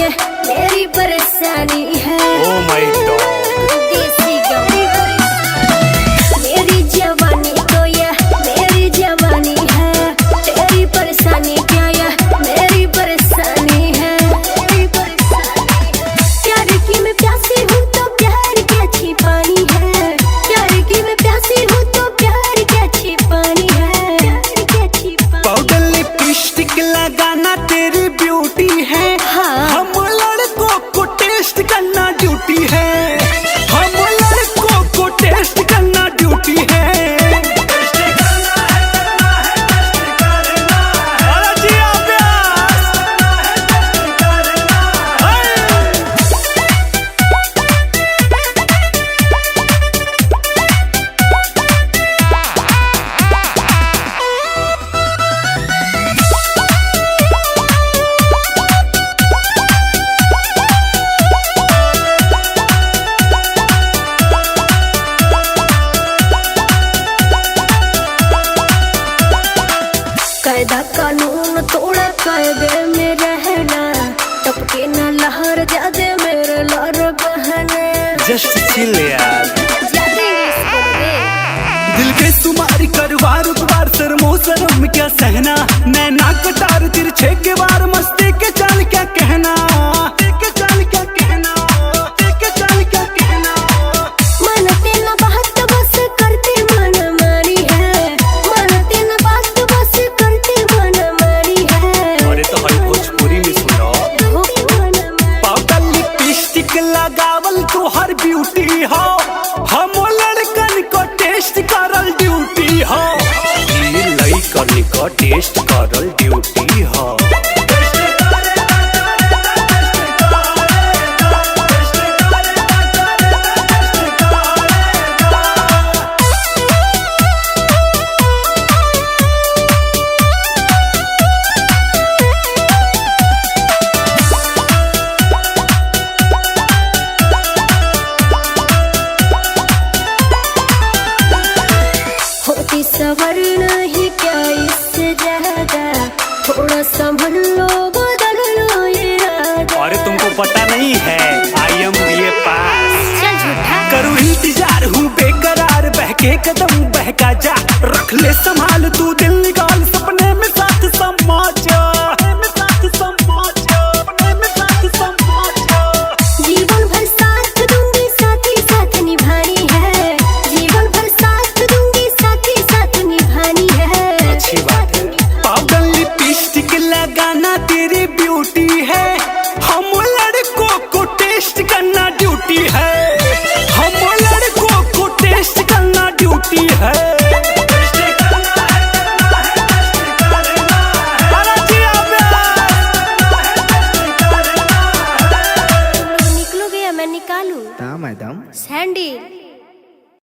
ये मेरी परेशानी है। ओह माय गॉड, देसी गाँव मेरी जवानी तो ये मेरी जवानी है। तेरी परेशानी क्या ये मेरी परेशानी है। प्यार की मैं प्यासी हूँ तो प्यार क्या छिपानी है। प्यार की मैं प्यासी हूँ तो प्यार क्या छिपानी है। पाउडर लिपस्टिक लगाना तेरी ब्यूटी है। हाँ। हम लड़कों को टेस्ट करना ड्यूटी है। हम लड़कों को टेस्ट करना ड्यूटी है। अरे जी अभ्यास। कायदा कानून तोड़ा कायदे में रहना। टपके न लहर ज्यादा मेरे लहर बहने। जस्ट चिल यार। ज्यादा इंग्लिश बोल दे। दिल के तुम्हारी करवार उतवार शर्मो शर्म क्या सहना। मैं ना कटार तिरछे के बार मस्ती के चाल क्या कहना। के चाल क्या कहना। के चाल क्या कहना। मानते न बात बस करते मन मारी है। मानते न बात बस करते मन मारी है। अरे तो हई भोजपुरी में सुनो। पाउडर लिपस्टिक लगावल तो हर ब्यूटी हो। हम लड़कन को टेस्ट करल ड्यूटी हो। लड़कन को टेस्ट करल ड्यूटी हो। होती सवर नहीं क्या इससे ज्यादा। थोड़ा संभल लो बदल लो ये इरादा। अरे तुमको पता नहीं है आई एम BA पास। चल झूठा। करूँ इंतजार हूँ बेकरार बहके कदम बहका जा। रख ले संभाल तू दिल निकाल सपने में साथ समा जा। जीवन भर साथ दूंगी साथी साथ निभानी है। जीवन भर साथ दूंगी साथी साथ निभानी है। अच्छी बात है। पाउडर लिपस्टिक लगाना तेरी ब्यूटी है।